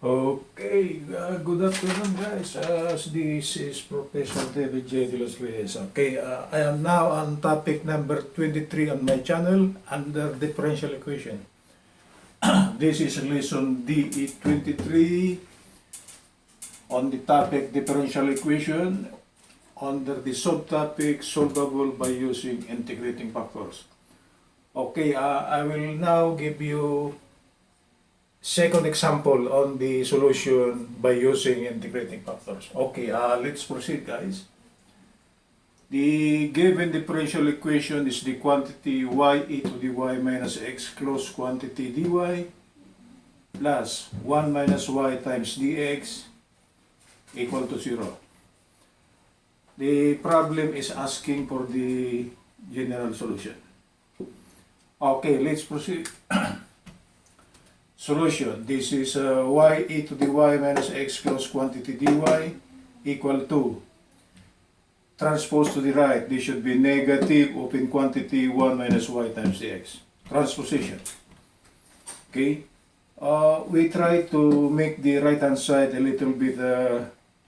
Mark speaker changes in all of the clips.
Speaker 1: Okay, good afternoon guys. This is Professor David J. De Los Reyes. Okay, I am now on topic number 23 on my channel under differential equation. This is lesson DE23 on the topic differential equation under the subtopic solvable by using integrating factors. Okay, I will now give you second example on the solution by using integrating factors. Okay, let's proceed guys. The given differential equation is the quantity y e to the y minus x closed quantity dy plus 1 minus y times dx equal to 0. The problem is asking for the general solution. Okay, let's proceed. Solution. This is y e to the y minus x closed quantity dy equal to, transpose to the right, this should be negative open quantity 1 minus y times dx. Transposition. Okay. We try to make the right hand side a little bit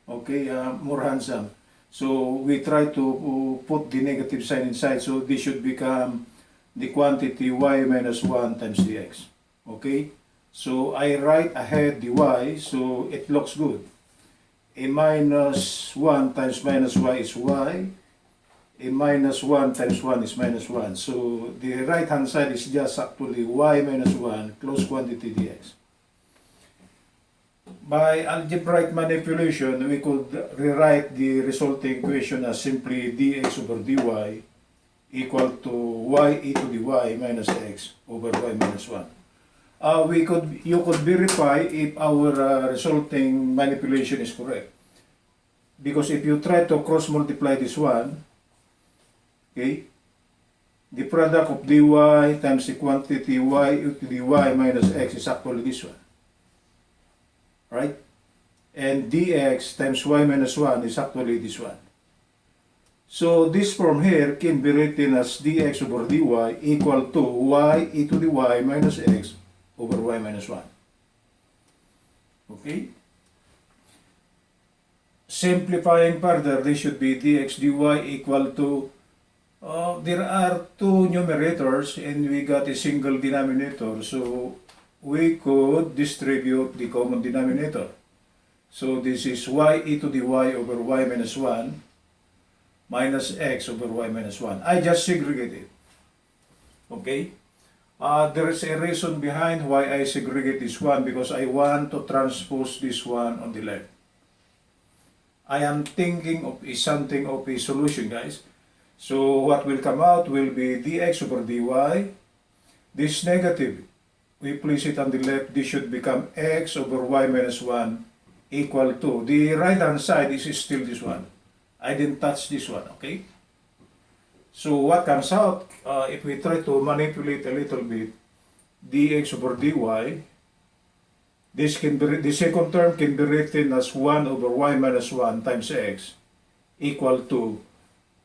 Speaker 1: more handsome. So we try to put the negative sign inside, so this should become the quantity y minus 1 times dx. Okay. So I write ahead the y, so it looks good. A minus 1 times minus y is y. A minus 1 times 1 is minus 1. So the right hand side is just actually y minus 1 closed quantity dx. By algebraic manipulation, we could rewrite the resulting equation as simply dx over dy equal to y e to the y minus x over y minus 1. You could verify if our resulting manipulation is correct. Because if you try to cross multiply this one, okay, the product of dy times the quantity y to the y minus x is actually this one. Right? And dx times y minus 1 is actually this one. So this form here can be written as dx over dy equal to y e to the y minus x over y minus 1. Okay? Simplifying further, this should be dx dy equal to, there are two numerators and we got a single denominator, so we could distribute the common denominator. So this is y e to the y over y minus 1 minus x over y minus 1. I just segregate it. Okay? There is a reason behind why I segregate this one, because I want to transpose this one on the left. I am thinking of something of a solution, guys. So what will come out will be dx over dy. This negative, we place it on the left, this should become x over y minus 1 equal to, the right hand side is still this one. I didn't touch this one, okay? So what comes out, if we try to manipulate a little bit, dx over dy, this can be, the second term can be written as 1 over y minus 1 times x equal to,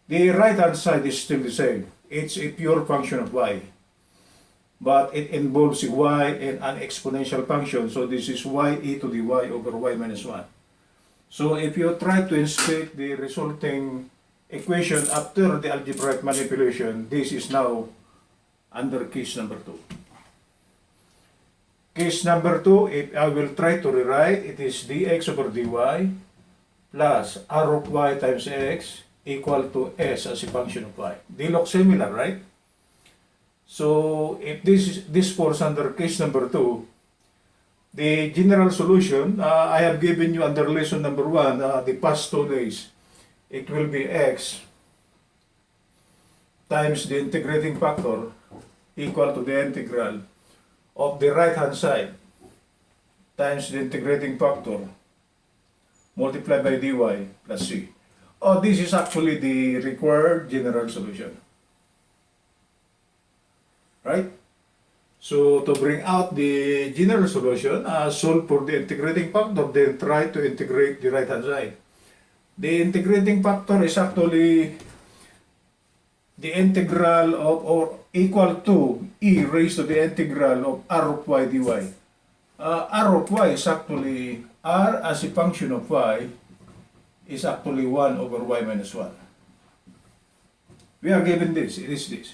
Speaker 1: the right hand side is still the same. It's a pure function of y. But it involves y and an exponential function, so this is y e to the y over y minus 1. So if you try to inspect the resulting equation after the algebraic manipulation, this is now under case number 2. Case number 2, if I will try to rewrite, it is dx over dy plus r of y times x equal to s as a function of y. They look similar, right? So if this falls under case number 2, the general solution, I have given you under lesson number 1, the past 2 days. It will be x times the integrating factor equal to the integral of the right hand side times the integrating factor multiplied by dy plus c. Oh, this is actually the required general solution. Right? So to bring out the general solution, solve for the integrating factor, then try to integrate the right hand side. The integrating factor is actually the integral of, or equal to, e raised to the integral of r of y dy. r of y is actually, r as a function of y is actually 1 over y minus 1. We are given this, it is this.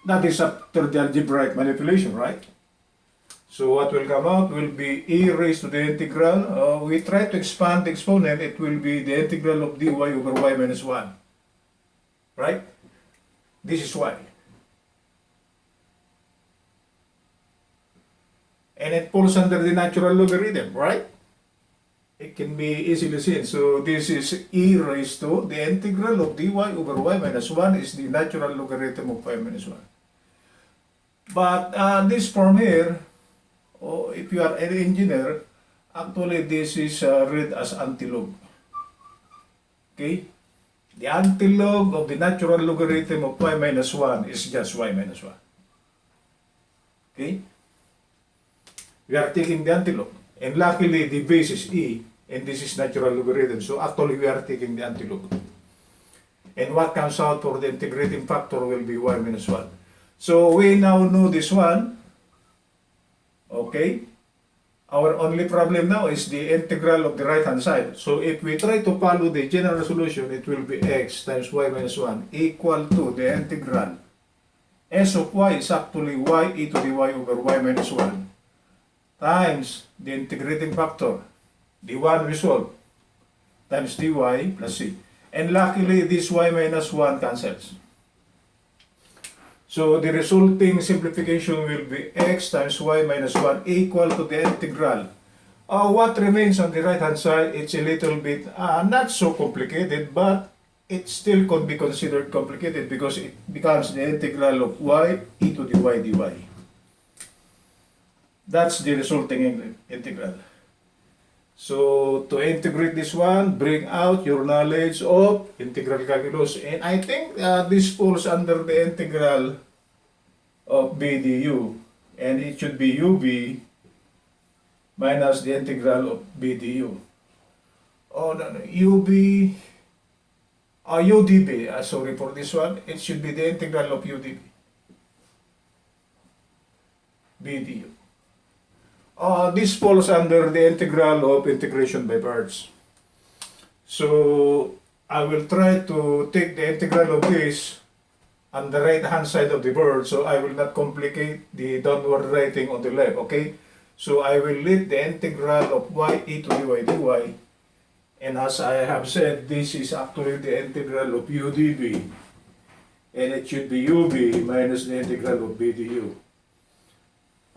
Speaker 1: That is after the algebraic manipulation, right? So what will come out will be e raised to the integral. We try to expand the exponent, it will be the integral of dy over y minus 1. Right? This is y. And it falls under the natural logarithm, right? It can be easily seen. So this is e raised to the integral of dy over y minus 1 is the natural logarithm of y minus 1. But this form here, if you are an engineer, actually this is read as antilog. Okay? The antilog of the natural logarithm of y minus 1 is just y minus 1. Okay? We are taking the antilog. And luckily, the base is e, and this is natural logarithm. So actually, we are taking the antilog. And what comes out for the integrating factor will be y minus 1. So we now know this one. Okay? Our only problem now is the integral of the right-hand side. So if we try to follow the general solution, it will be x times y minus 1 equal to the integral. S of y is actually y e to the y over y minus 1 times the integrating factor, the one we solve, times dy plus c. And luckily, this y minus 1 cancels. So the resulting simplification will be x times y minus 1 equal to the integral. What remains on the right hand side, it's a little bit not so complicated, but it still could be considered complicated because it becomes the integral of y e to the y dy. That's the resulting integral. So to integrate this one, bring out your knowledge of integral calculus. And I think this falls under the integral of b du. And it should be ub minus the integral of b du. Oh, no, no. udb. Sorry for this one. It should be the integral of udb. b du. This falls under the integral of integration by parts. So I will try to take the integral of this on the right hand side of the board, so I will not complicate the downward writing on the left, okay? So I will let the integral of y e to the y dy, and as I have said, this is actually the integral of udb, and it should be ub minus the integral of b du.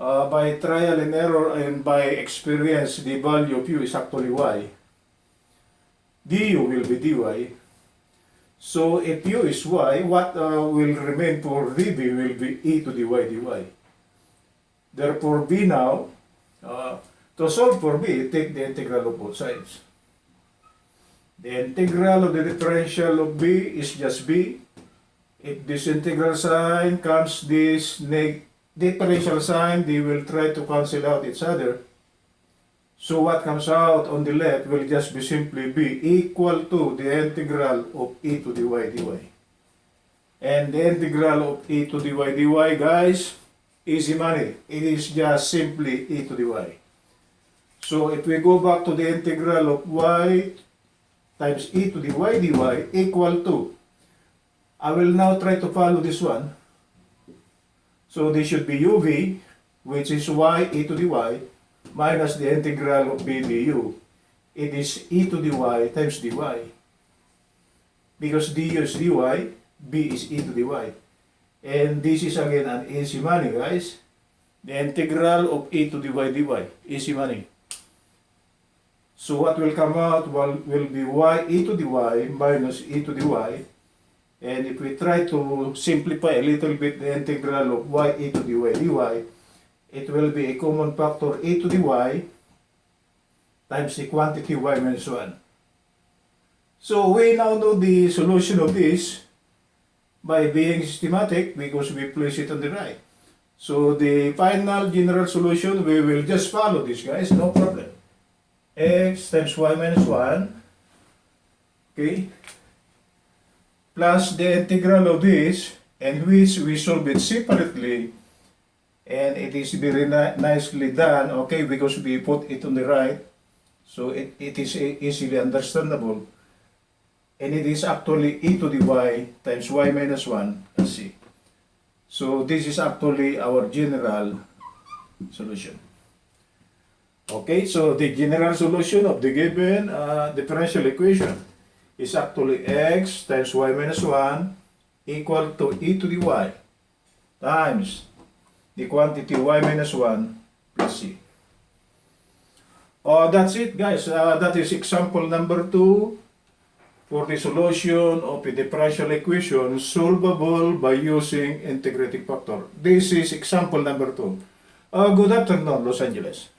Speaker 1: By trial and error and by experience, the value of u is actually y. Du will be dy. So if u is y, what will remain for db will be e to the y dy. Therefore, b now, to solve for b, take the integral of both sides. The integral of the differential of b is just b. If this integral sign comes this differential sign, they will try to cancel out each other. So what comes out on the left will just be simply be equal to the integral of e to the y dy. And the integral of e to the y dy, guys, easy money. It is just simply e to the y. So if we go back to the integral of y times e to the y dy equal to, I will now try to follow this one. So this should be uv, which is y e to the y, minus the integral of b du. It is e to the y times dy. Because du is dy, b is e to the y. And this is again an easy money, guys. The integral of e to the y dy, easy money. So what will come out will be y e to the y minus e to the y. And if we try to simplify a little bit the integral of y e to the y dy, it will be a common factor e to the y times the quantity y minus 1. So we now know the solution of this by being systematic because we place it on the right. So the final general solution, we will just follow this, guys, no problem. X times y minus 1, okay, plus the integral of this, and which we solve it separately, And it is very nicely done, okay, because we put it on the right. So it is easily understandable. And it is actually e to the y times y minus 1 plus c. So this is actually our general solution. Okay, so the general solution of the given differential equation is actually x times y minus 1 equal to e to the y times the quantity y minus 1 plus c. That's it, guys. That is example number 2 for the solution of a differential equation solvable by using integrating factor. This is example number 2. Good afternoon, Los Angeles.